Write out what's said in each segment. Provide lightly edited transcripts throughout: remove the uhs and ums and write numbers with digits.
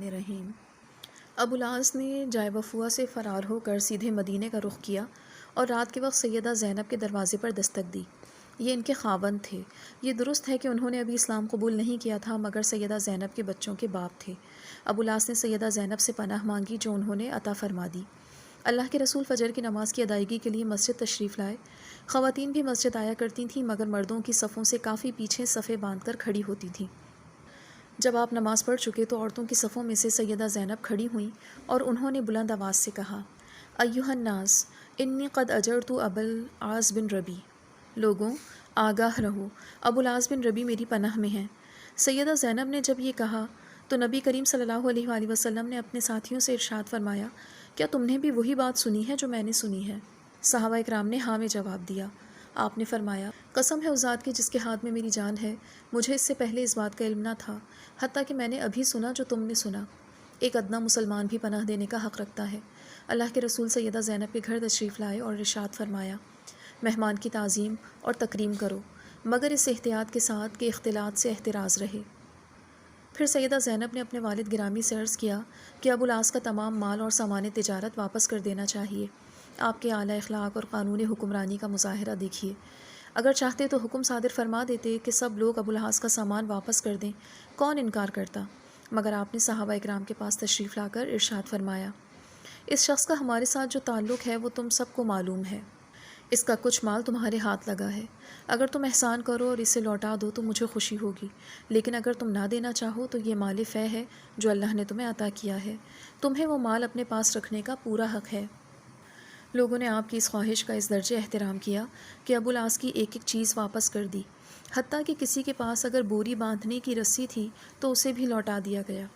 الرحمن الرحیم۔ ابو العاص نے جائے وفوا سے فرار ہو کر سیدھے مدینے کا رخ کیا اور رات کے وقت سیدہ زینب کے دروازے پر دستک دی۔ یہ ان کے خاوند تھے۔ یہ درست ہے کہ انہوں نے ابھی اسلام قبول نہیں کیا تھا، مگر سیدہ زینب کے بچوں کے باپ تھے۔ ابو العاص نے سیدہ زینب سے پناہ مانگی، جو انہوں نے عطا فرما دی۔ اللہ کے رسول فجر کی نماز کی ادائیگی کے لیے مسجد تشریف لائے۔ خواتین بھی مسجد آیا کرتی تھیں، مگر مردوں کی صفوں سے کافی پیچھے صفیں باندھ کر کھڑی ہوتی تھیں۔ جب آپ نماز پڑھ چکے تو عورتوں کی صفوں میں سے سیدہ زینب کھڑی ہوئیں اور انہوں نے بلند آواز سے کہا، ایھا الناس انی قد اجرت ابا العاص بن ربی، لوگوں آگاہ رہو، ابو العاص بن ربی میری پناہ میں ہیں۔ سیدہ زینب نے جب یہ کہا تو نبی کریم صلی اللہ علیہ وآلہ وسلم نے اپنے ساتھیوں سے ارشاد فرمایا، کیا تم نے بھی وہی بات سنی ہے جو میں نے سنی ہے؟ صحابہ اکرام نے ہاں میں جواب دیا۔ آپ نے فرمایا، قسم ہے اس ذات کی جس کے ہاتھ میں میری جان ہے، مجھے اس سے پہلے اس بات کا علم نہ تھا، حتیٰ کہ میں نے ابھی سنا جو تم نے سنا۔ ایک ادنا مسلمان بھی پناہ دینے کا حق رکھتا ہے۔ اللہ کے رسول سیدہ زینب کے گھر تشریف لائے اور ارشاد فرمایا، مہمان کی تعظیم اور تکریم کرو، مگر اس احتیاط کے ساتھ کہ اختلاط سے احتراز رہے۔ پھر سیدہ زینب نے اپنے والد گرامی سے عرض کیا کہ ابو العاص کا تمام مال اور سامان تجارت واپس کر دینا چاہیے۔ آپ کے اعلیٰ اخلاق اور قانون حکمرانی کا مظاہرہ دیکھیے۔ اگر چاہتے تو حکم صادر فرما دیتے کہ سب لوگ ابو العاص کا سامان واپس کر دیں، کون انکار کرتا؟ مگر آپ نے صحابہ اکرام کے پاس تشریف لا کر ارشاد فرمایا، اس شخص کا ہمارے ساتھ جو تعلق ہے وہ تم سب کو معلوم ہے۔ اس کا کچھ مال تمہارے ہاتھ لگا ہے۔ اگر تم احسان کرو اور اسے لوٹا دو تو مجھے خوشی ہوگی، لیکن اگر تم نہ دینا چاہو تو یہ مال فے ہے جو اللہ نے تمہیں عطا کیا ہے، تمہیں وہ مال اپنے پاس رکھنے کا پورا حق ہے۔ لوگوں نے آپ کی اس خواہش کا اس درجے احترام کیا کہ ابو العاص کی ایک ایک چیز واپس کر دی، حتیٰ کہ کسی کے پاس اگر بوری باندھنے کی رسی تھی تو اسے بھی لوٹا دیا گیا۔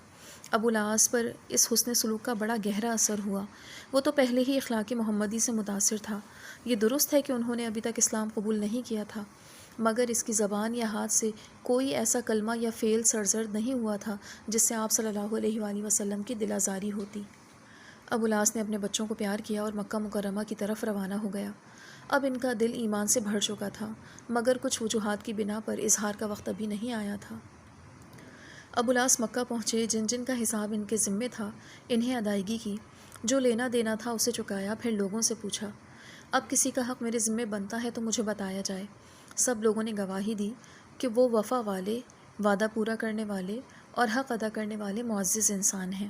ابو العاص پر اس حسن سلوک کا بڑا گہرا اثر ہوا۔ وہ تو پہلے ہی اخلاق محمدی سے متاثر تھا۔ یہ درست ہے کہ انہوں نے ابھی تک اسلام قبول نہیں کیا تھا، مگر اس کی زبان یا ہاتھ سے کوئی ایسا کلمہ یا فعل سرزد نہیں ہوا تھا جس سے آپ صلی اللہ علیہ وآلہ وسلم کی دل آزاری ہوتی۔ ابو العاص نے اپنے بچوں کو پیار کیا اور مکہ مکرمہ کی طرف روانہ ہو گیا۔ اب ان کا دل ایمان سے بھر چکا تھا، مگر کچھ وجوہات کی بنا پر اظہار کا وقت ابھی نہیں آیا تھا۔ ابو العاص مکہ پہنچے، جن جن کا حساب ان کے ذمے تھا انہیں ادائیگی کی، جو لینا دینا تھا اسے چکایا، پھر لوگوں سے پوچھا، اب کسی کا حق میرے ذمے بنتا ہے تو مجھے بتایا جائے۔ سب لوگوں نے گواہی دی کہ وہ وفا والے، وعدہ پورا کرنے والے اور حق ادا کرنے والے معزز انسان ہیں۔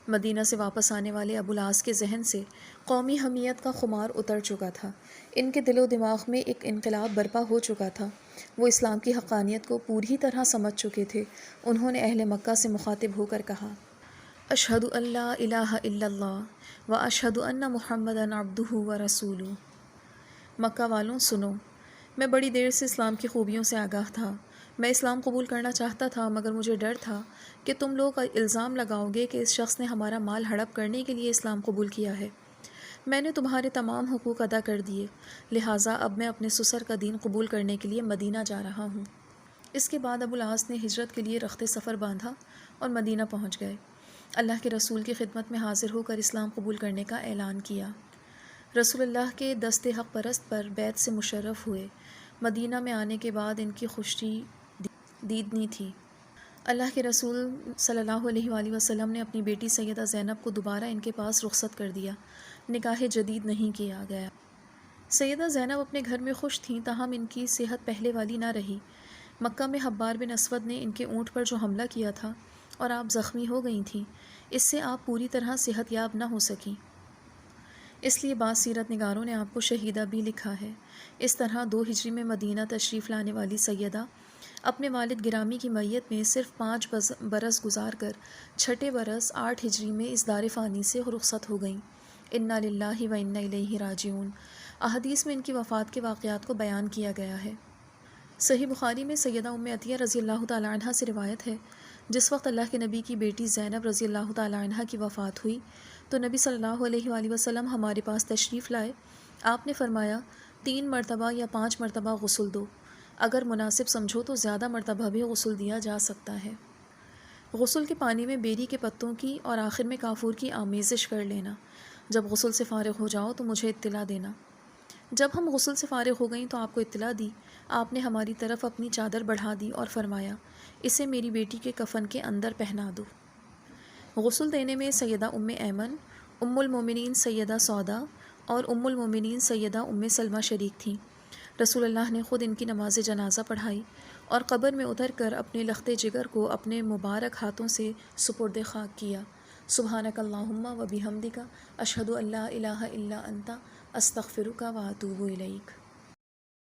مدینہ سے واپس آنے والے ابو العاص کے ذہن سے قومی حمیت کا خمار اتر چکا تھا۔ ان کے دل و دماغ میں ایک انقلاب برپا ہو چکا تھا۔ وہ اسلام کی حقانیت کو پوری طرح سمجھ چکے تھے۔ انہوں نے اہل مکہ سے مخاطب ہو کر کہا، اشہد ان لا الہ الا اللہ و اشہد ان محمدا عبدہ و رسولہ۔ مکہ والوں سنو، میں بڑی دیر سے اسلام کی خوبیوں سے آگاہ تھا۔ میں اسلام قبول کرنا چاہتا تھا، مگر مجھے ڈر تھا کہ تم لوگ الزام لگاؤ گے کہ اس شخص نے ہمارا مال ہڑپ کرنے کے لیے اسلام قبول کیا ہے۔ میں نے تمہارے تمام حقوق ادا کر دیے، لہٰذا اب میں اپنے سسر کا دین قبول کرنے کے لیے مدینہ جا رہا ہوں۔ اس کے بعد ابو العاص نے ہجرت کے لیے رخت سفر باندھا اور مدینہ پہنچ گئے۔ اللہ کے رسول کی خدمت میں حاضر ہو کر اسلام قبول کرنے کا اعلان کیا۔ رسول اللہ کے دست حق پرست پر بیعت سے مشرف ہوئے۔ مدینہ میں آنے کے بعد ان کی خوشی دیدنی تھی۔ اللہ کے رسول صلی اللہ علیہ وآلہ وسلم نے اپنی بیٹی سیدہ زینب کو دوبارہ ان کے پاس رخصت کر دیا، نکاح جدید نہیں کیا گیا۔ سیدہ زینب اپنے گھر میں خوش تھیں، تاہم ان کی صحت پہلے والی نہ رہی۔ مکہ میں حبار بن اسود نے ان کے اونٹ پر جو حملہ کیا تھا اور آپ زخمی ہو گئی تھیں، اس سے آپ پوری طرح صحت یاب نہ ہو سکیں، اس لیے بعض سیرت نگاروں نے آپ کو شہیدہ بھی لکھا ہے۔ اس طرح 2 ہجری میں مدینہ تشریف لانے والی سیدہ اپنے والد گرامی کی میت میں صرف 5 برس گزار کر 6 برس 8 ہجری میں اس دار فانی سے رخصت ہو گئیں۔ انا للہ و انا الیہ راجعون۔ احادیث میں ان کی وفات کے واقعات کو بیان کیا گیا ہے۔ صحیح بخاری میں سیدہ ام عطیہ رضی اللہ تعالی عنہ سے روایت ہے، جس وقت اللہ کے نبی کی بیٹی زینب رضی اللہ تعالی عنہ کی وفات ہوئی تو نبی صلی اللہ علیہ وآلہ وسلم ہمارے پاس تشریف لائے۔ آپ نے فرمایا، 3 مرتبہ یا 5 مرتبہ غسل دو، اگر مناسب سمجھو تو زیادہ مرتبہ بھی غسل دیا جا سکتا ہے۔ غسل کے پانی میں بیری کے پتوں کی اور آخر میں کافور کی آمیزش کر لینا۔ جب غسل سے فارغ ہو جاؤ تو مجھے اطلاع دینا۔ جب ہم غسل سے فارغ ہو گئیں تو آپ کو اطلاع دی۔ آپ نے ہماری طرف اپنی چادر بڑھا دی اور فرمایا، اسے میری بیٹی کے کفن کے اندر پہنا دو۔ غسل دینے میں سیدہ ایمن، المومنین سیدہ سودا اور المومنین سیدہ سلمہ شریک تھیں۔ رسول اللہ نے خود ان کی نماز جنازہ پڑھائی اور قبر میں اتر کر اپنے لخت جگر کو اپنے مبارک ہاتھوں سے سپرد خاک کیا۔ سبحانک اللہم و بحمدک، اشہد ان لا الہ الا انت، استغفرک و اتوب الیک۔